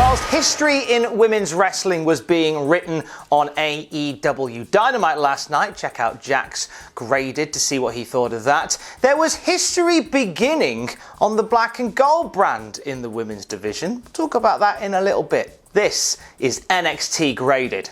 Whilst history in women's wrestling was being written on AEW Dynamite last night, check out Jack's Graded to see what he thought of that, there was history beginning on the black and gold brand in the women's division. We'll talk about that in a little bit. This is NXT Graded.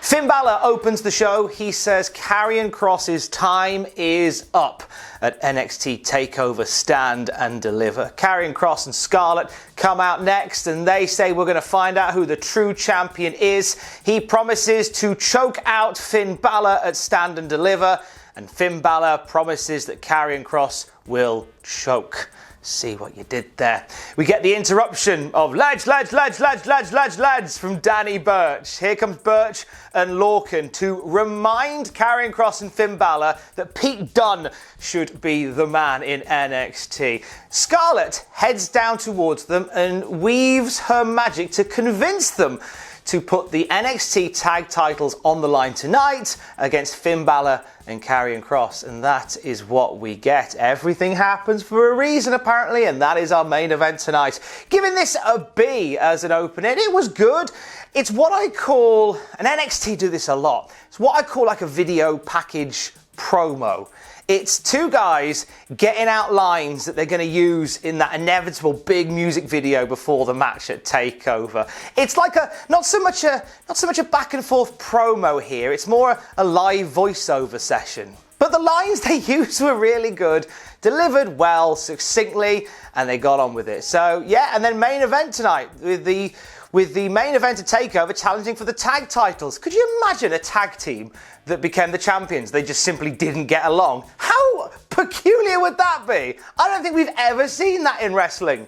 Finn Balor opens the show. He says Karrion Kross's time is up at NXT TakeOver Stand and Deliver. Karrion Kross and Scarlett come out next and they say we're going to find out who the true champion is. He promises to choke out Finn Balor at Stand and Deliver, and Finn Balor promises that Karrion Kross will choke. See what you did there. We get the interruption of lads from Danny Burch. Here comes Burch and Lorcan to remind Karrion Kross and Finn Balor that Pete Dunne should be the man in NXT. Scarlett heads down towards them and weaves her magic to convince them to put the NXT tag titles on the line tonight against Finn Balor and Karrion Kross, and that is what we get. Everything happens for a reason, apparently, and that is our main event tonight. Giving this a B as an opening, it was good. It's what I call, and NXT do this a lot, it's what I call like a video package promo. It's two guys getting out lines that they're going to use in that inevitable big music video before the match at TakeOver. It's like not so much a back and forth promo here. It's more a live voiceover session. But the lines they used were really good, delivered well, succinctly, and they got on with it. So yeah, and then main event tonight with the main event at TakeOver challenging for the tag titles. Could you imagine a tag team that became the champions? They just simply didn't get along. How peculiar would that be? I don't think we've ever seen that in wrestling.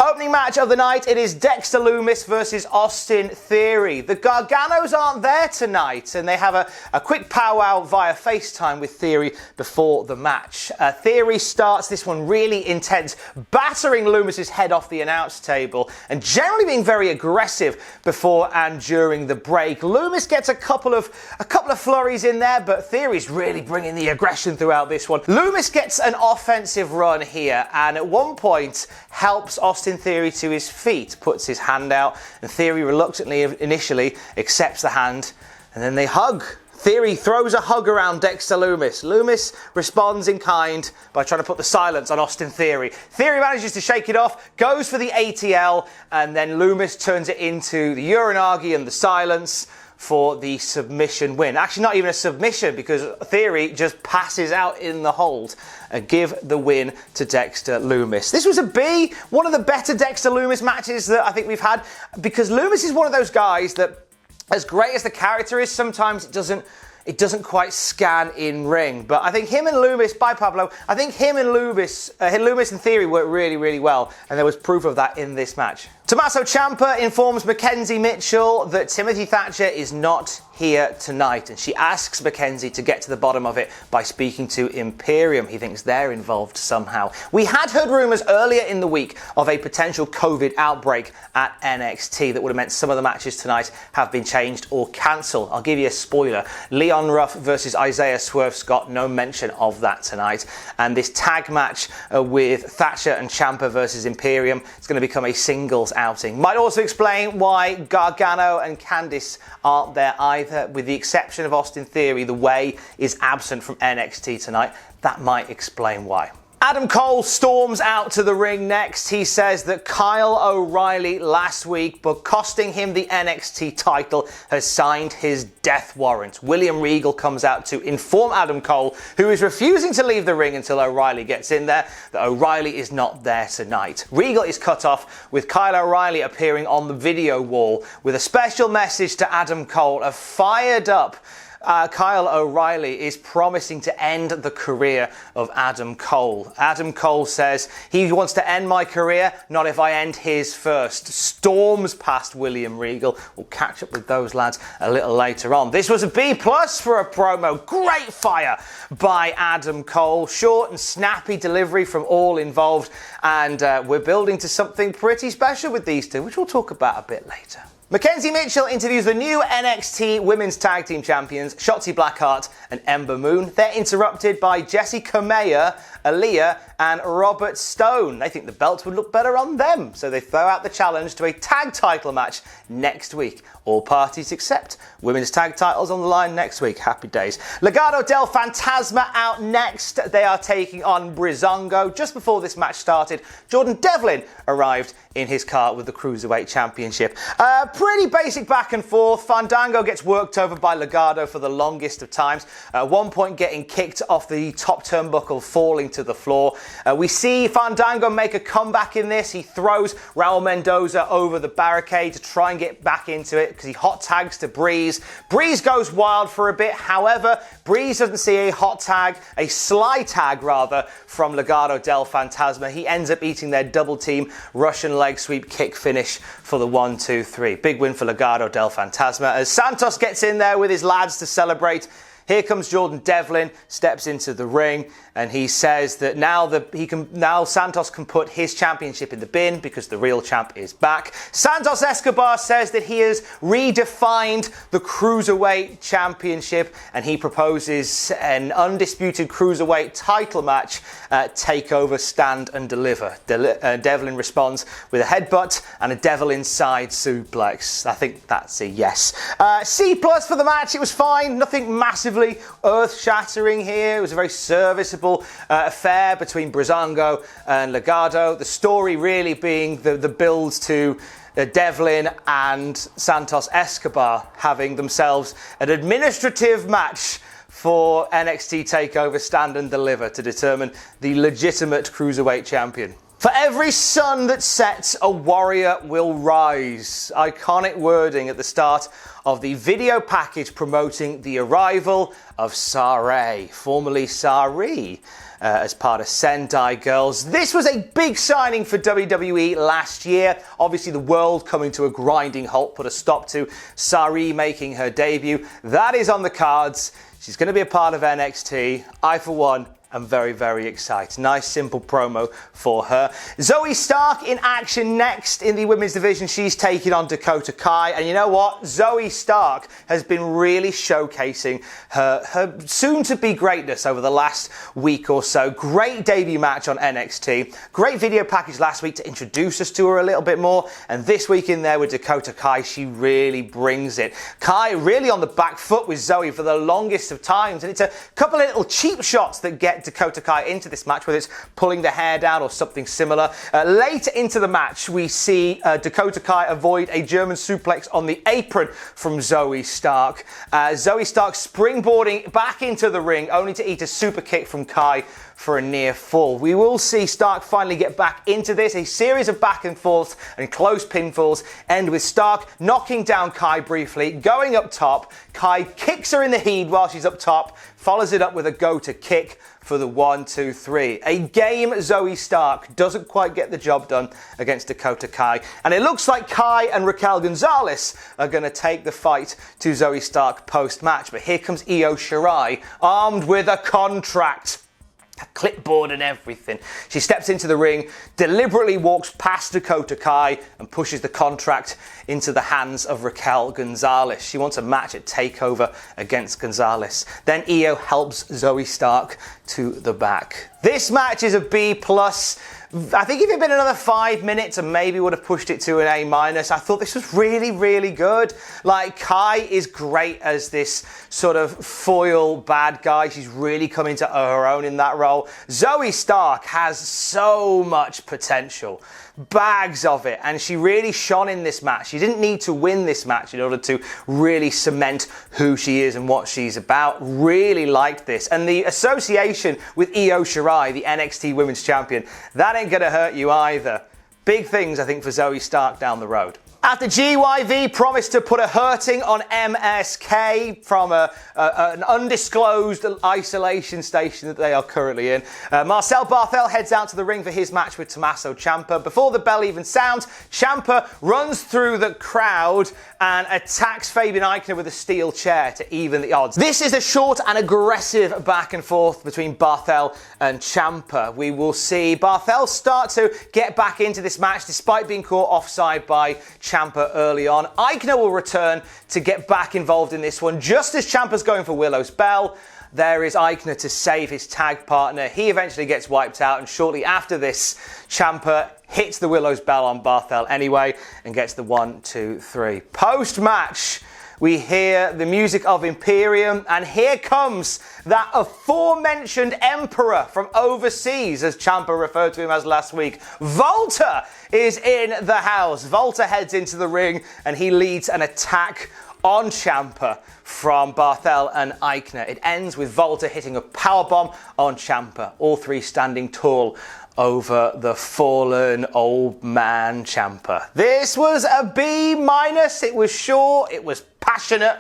Opening match of the night, it is Dexter Lumis versus Austin Theory. The Garganos aren't there tonight, and they have a quick powwow via FaceTime with Theory before the match. Theory starts this one really intense, battering Lumis's head off the announce table, and generally being very aggressive before and during the break. Lumis gets a couple of flurries in there, but Theory's really bringing the aggression throughout this one. Lumis gets an offensive run here, and at one point helps Austin Theory to his feet, puts his hand out, and Theory reluctantly initially accepts the hand, and then they hug. Theory throws a hug around Dexter Lumis. Lumis responds in kind by trying to put the silence on Austin Theory. Theory manages to shake it off, goes for the ATL, and then Lumis turns it into the Uranagi and the silence for the submission win. Actually, not even a submission, because Theory just passes out in the hold and give the win to Dexter Lumis. This was a B, one of the better Dexter Lumis matches that I think we've had, because Lumis is one of those guys that, as great as the character is, sometimes it doesn't quite scan in ring. But I think him and Lumis, by Pablo, I think him and Lumis and Theory worked really, really well, and there was proof of that in this match. Tommaso Ciampa informs Mackenzie Mitchell that Timothy Thatcher is not here tonight, and she asks Mackenzie to get to the bottom of it by speaking to Imperium. He thinks they're involved somehow. We had heard rumours earlier in the week of a potential COVID outbreak at NXT that would have meant some of the matches tonight have been changed or cancelled. I'll give you a spoiler. Leon Ruff versus Isaiah Swerve Scott, no mention of that tonight. And this tag match with Thatcher and Ciampa versus Imperium is going to become a singles outing. Might also explain why Gargano and Candice aren't there either. With the exception of Austin Theory, the Way is absent from NXT tonight. That might explain why. Adam Cole storms out to the ring next. He says that Kyle O'Reilly last week, but costing him the NXT title, has signed his death warrant. William Regal comes out to inform Adam Cole, who is refusing to leave the ring until O'Reilly gets in there, that O'Reilly is not there tonight. Regal is cut off with Kyle O'Reilly appearing on the video wall with a special message to Adam Cole, a fired up Kyle O'Reilly is promising to end the career of Adam Cole. Adam Cole says he wants to end my career, not if I end his first. Storms past William Regal. We'll catch up with those lads a little later on. This was a B+ for a promo. Great fire by Adam Cole. Short and snappy delivery from all involved. And we're building to something pretty special with these two, which we'll talk about a bit later. Mackenzie Mitchell interviews the new NXT Women's Tag Team Champions, Shotzi Blackheart and Ember Moon. They're interrupted by Jessi Kamea, Aaliyah and Robert Stone. They think the belts would look better on them, so they throw out the challenge to a tag title match next week. All parties except women's tag titles on the line next week. Happy days. Legado del Fantasma out next. They are taking on Breezango. Just before this match started, Jordan Devlin arrived in his car with the Cruiserweight Championship. Pretty basic back and forth. Fandango gets worked over by Legado for the longest of times. At one point getting kicked off the top turnbuckle, falling to the floor. We see Fandango make a comeback in this. He throws Raul Mendoza over the barricade to try and get back into it because he hot tags to Breeze. Breeze goes wild for a bit. However, Breeze doesn't see a hot tag, a sly tag rather, from Legado del Fantasma. He ends up eating their double team Russian leg sweep kick finish for the 1-2-3. Big win for Legado del Fantasma as Santos gets in there with his lads to celebrate. Here comes Jordan Devlin, steps into the ring, and he says that now Santos can put his championship in the bin because the real champ is back. Santos Escobar says that he has redefined the Cruiserweight Championship and he proposes an undisputed Cruiserweight title match at TakeOver Stand and Deliver. Devlin responds with a headbutt and a devil inside suplex. I think that's a yes. C+ for the match. It was fine. Nothing massively earth-shattering here. It was a very serviceable affair between Breezango and Legado. The story really being the build to Devlin and Santos Escobar having themselves an administrative match for NXT TakeOver Stand and Deliver to determine the legitimate Cruiserweight champion. For every sun that sets, a warrior will rise. Iconic wording at the start of the video package promoting the arrival of Saray, formerly Sari, as part of Sendai Girls. This was a big signing for WWE last year. Obviously, the world coming to a grinding halt put a stop to Sari making her debut. That is on the cards. She's going to be a part of NXT. I, for one, I'm very, very excited. Nice, simple promo for her. Zoey Stark in action next in the women's division. She's taking on Dakota Kai. And you know what? Zoey Stark has been really showcasing her soon-to-be greatness over the last week or so. Great debut match on NXT. Great video package last week to introduce us to her a little bit more. And this week in there with Dakota Kai, she really brings it. Kai really on the back foot with Zoey for the longest of times. And it's a couple of little cheap shots that get Dakota Kai into this match, whether it's pulling the hair down or something similar. Later into the match, we see Dakota Kai avoid a German suplex on the apron from Zoey Stark. Zoey Stark springboarding back into the ring, only to eat a super kick from Kai for a near fall. We will see Stark finally get back into this. A series of back and forths and close pinfalls end with Stark knocking down Kai briefly, going up top. Kai kicks her in the head while she's up top, follows it up with a go-to kick for the 1-2-3. A game Zoey Stark doesn't quite get the job done against Dakota Kai. And it looks like Kai and Raquel González are going to take the fight to Zoey Stark post-match. But here comes Io Shirai, armed with a contract. A clipboard and everything. She steps into the ring, deliberately walks past Dakota Kai and pushes the contract into the hands of Raquel González. She wants a match at TakeOver against González. Then Io helps Zoey Stark to the back. This match is a B+. I think if it had been another 5 minutes, I maybe would have pushed it to an A-. I thought this was really, really good. Like, Kai is great as this sort of foil bad guy. She's really come into her own in that role. Zoey Stark has so much potential. Bags of it, and she really shone in this match. She didn't need to win this match in order to really cement who she is and what she's about. Really liked this, and the association with Io Shirai, the NXT Women's Champion, that ain't gonna hurt you either. Big things, I think, for Zoey Stark down the road. After GYV promised to put a hurting on MSK from an undisclosed isolation station that they are currently in, Marcel Barthel heads out to the ring for his match with Tommaso Ciampa. Before the bell even sounds, Ciampa runs through the crowd and attacks Fabian Eichner with a steel chair to even the odds. This is a short and aggressive back and forth between Barthel and Ciampa. We will see Barthel start to get back into this match despite being caught offside by Ciampa early on. Aichner will return to get back involved in this one. Just as Ciampa's going for Willow's Bell, there is Aichner to save his tag partner. He eventually gets wiped out, and shortly after this, Ciampa hits the Willow's Bell on Barthel anyway and gets the 1, 2, 3. Post-match, we hear the music of Imperium, and here comes that aforementioned Emperor from overseas, as Ciampa referred to him as last week. Walter is in the house. Walter heads into the ring, and he leads an attack on Ciampa from Barthel and Aichner. It ends with Walter hitting a powerbomb on Ciampa, all three standing tall over the fallen old man Ciampa. This was a B-. It was short, it was passionate,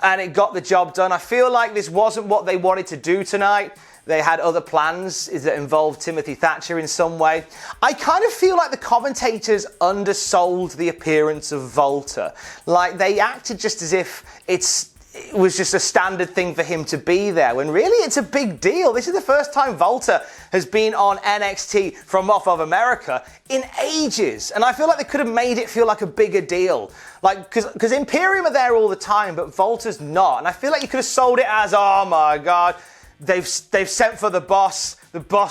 and it got the job done. I feel like this wasn't what they wanted to do tonight. They had other plans that involved Timothy Thatcher in some way. I kind of feel like the commentators undersold the appearance of Walter. Like, they acted just as if it was just a standard thing for him to be there, when really it's a big deal. This is the first time Walter has been on NXT from off of America in ages, and I feel like they could have made it feel like a bigger deal. Like, because Imperium are there all the time, but Walter's not, and I feel like you could have sold it as, oh my God, they've sent for the boss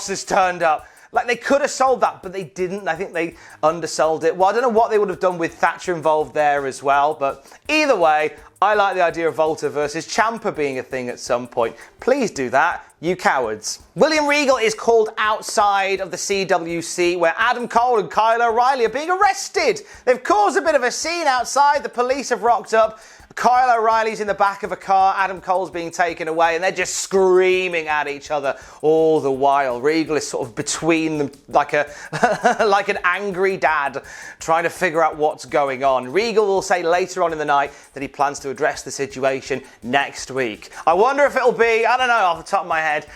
has turned up. Like, they could have sold that, but they didn't. I think they undersold it. Well, I don't know what they would have done with Thatcher involved there as well, but either way, I like the idea of Walter versus Ciampa being a thing at some point. Please do that, you cowards. William Regal is called outside of the CWC, where Adam Cole and Kyle O'Reilly are being arrested. They've caused a bit of a scene outside. The police have rocked up. Kyle O'Reilly's in the back of a car, Adam Cole's being taken away, and they're just screaming at each other all the while. Regal is sort of between them like like an angry dad trying to figure out what's going on. Regal will say later on in the night that he plans to address the situation next week. I wonder if it'll be, I don't know off the top of my head,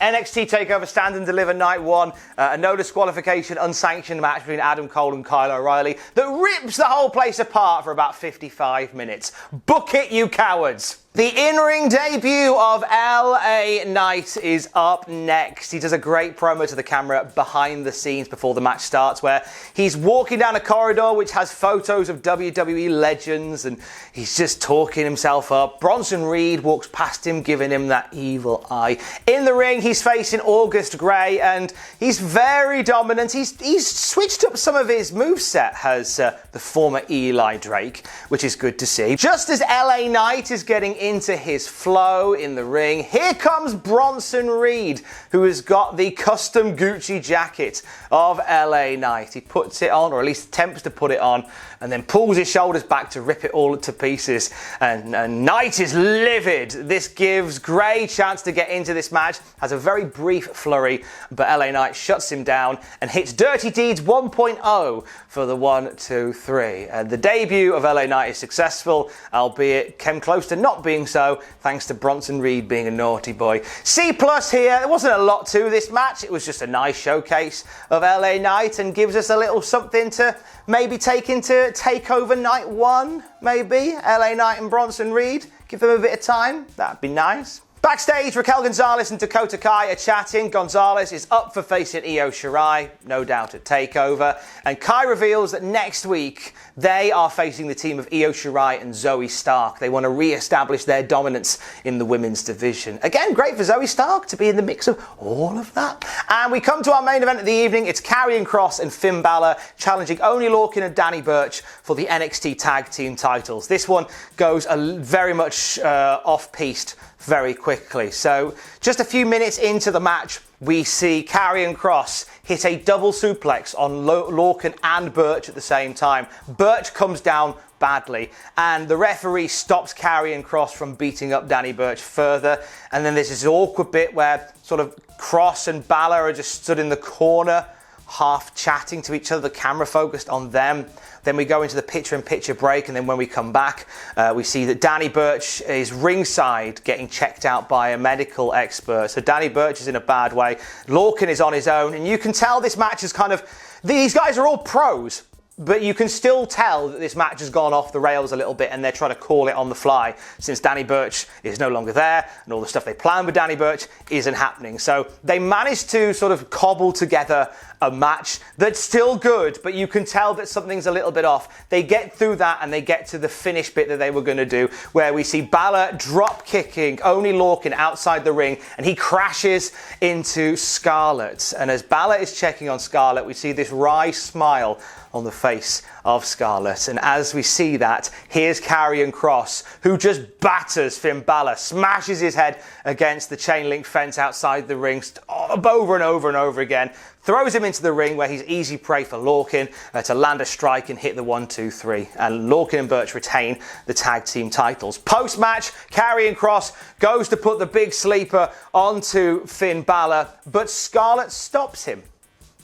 NXT TakeOver Stand and Deliver Night 1, a no disqualification, unsanctioned match between Adam Cole and Kyle O'Reilly that rips the whole place apart for about 55 minutes. Book it, you cowards. The in-ring debut of LA Knight is up next. He does a great promo to the camera behind the scenes before the match starts, where he's walking down a corridor which has photos of WWE legends, and he's just talking himself up. Bronson Reed walks past him, giving him that evil eye. In the ring, he's facing August Gray, and he's very dominant. He's switched up some of his moveset, has the former Eli Drake, which is good to see. Just as LA Knight is getting into his flow in the ring, here comes Bronson Reed, who has got the custom Gucci jacket of LA Knight. He puts it on, or at least attempts to put it on, and then pulls his shoulders back to rip it all to pieces. And Knight is livid. This gives Gray a chance to get into this match, has a very brief flurry, but LA Knight shuts him down and hits Dirty Deeds 1.0 for the 1, 2, 3. The debut of LA Knight is successful, albeit came close to not being so, thanks to Bronson Reed being a naughty boy. C+ here. There wasn't a lot to this match. It was just a nice showcase of LA Knight and gives us a little something to maybe take into TakeOver Night 1, maybe. LA Knight and Bronson Reed. Give them a bit of time. That'd be nice. Backstage, Raquel González and Dakota Kai are chatting. González is up for facing Io Shirai, no doubt at TakeOver. And Kai reveals that next week they are facing the team of Io Shirai and Zoey Stark. They want to re-establish their dominance in the women's division. Again, great for Zoey Stark to be in the mix of all of that. And we come to our main event of the evening. It's Karrion Kross and Finn Balor challenging Oney, Lorcan and Danny Burch for the NXT Tag Team titles. This one goes very much off-piste very quickly. So just a few minutes into the match, we see Karrion Kross hit a double suplex on Lorcan and Burch at the same time. Burch comes down badly, and the referee stops Karrion Kross from beating up Danny Burch further. And then there's this awkward bit where sort of Kross and Balor are just stood in the corner, half chatting to each other, the camera focused on them. Then we go into the picture-in-picture break, and then when we come back, we see that Danny Burch is ringside getting checked out by a medical expert. So Danny Burch is in a bad way. Lorcan is on his own, and you can tell this match is kind of... These guys are all pros. but you can still tell that this match has gone off the rails a little bit and they're trying to call it on the fly since Danny Burch is no longer there and all the stuff they planned with Danny Burch isn't happening. So they managed to sort of cobble together a match that's still good, but you can tell that something's a little bit off. They get through that and they get to the finish bit that they were going to do, where we see Balor drop kicking Oney Lorcan outside the ring and he crashes into Scarlett. And as Balor is checking on Scarlett, we see this wry smile on the face of Scarlett. And as we see that, here's Karrion Kross, who just batters Finn Balor, smashes his head against the chain link fence outside the ring over and over and over again, throws him into the ring where he's easy prey for Lorcan to land a strike and hit the 1-2-3. And Lorcan and Burch retain the tag team titles. Post-match, Karrion Kross goes to put the big sleeper onto Finn Balor, but Scarlett stops him.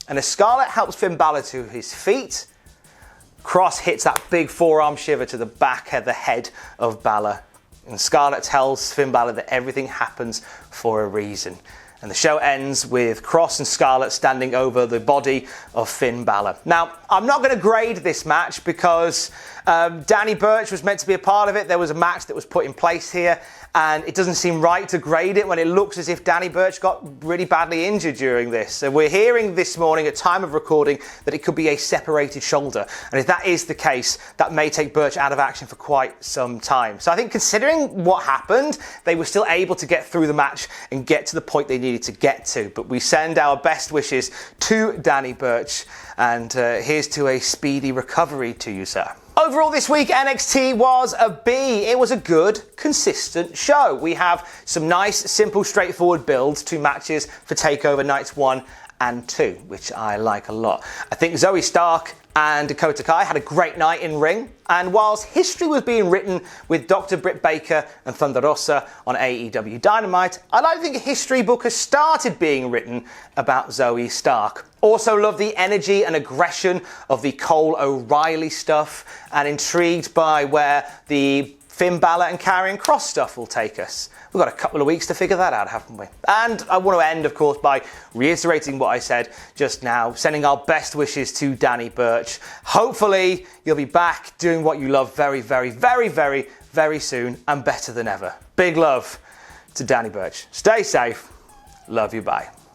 And as Scarlett helps Finn Balor to his feet, Kross hits that big forearm shiver to the back of the head of Balor. And Scarlett tells Finn Balor that everything happens for a reason. And the show ends with Kross and Scarlett standing over the body of Finn Balor. Now, I'm not going to grade this match because Danny Burch was meant to be a part of it. There was a match that was put in place here, and it doesn't seem right to grade it when it looks as if Danny Burch got really badly injured during this. So we're hearing this morning at time of recording that it could be a separated shoulder. And if that is the case, that may take Burch out of action for quite some time. So I think considering what happened, they were still able to get through the match and get to the point they needed to get to. But we send our best wishes to Danny Burch, and here's to a speedy recovery to you, sir. Overall this week, NXT was a B. It was a good, consistent show. We have some nice, simple, straightforward builds to matches for TakeOver Nights 1 and 2, which I like a lot. I think Zoey Stark and Dakota Kai had a great night in ring. And whilst history was being written with Dr. Britt Baker and Thunder Rosa on AEW Dynamite, I like to think a history book has started being written about Zoey Stark. Also love the energy and aggression of the Cole O'Reilly stuff, and intrigued by where the Finn Balor and Karrion Kross stuff will take us. We've got a couple of weeks to figure that out, haven't we? And I want to end, of course, by reiterating what I said just now, sending our best wishes to Danny Burch. Hopefully, you'll be back doing what you love very, very, very, very, very soon, and better than ever. Big love to Danny Burch. Stay safe. Love you. Bye.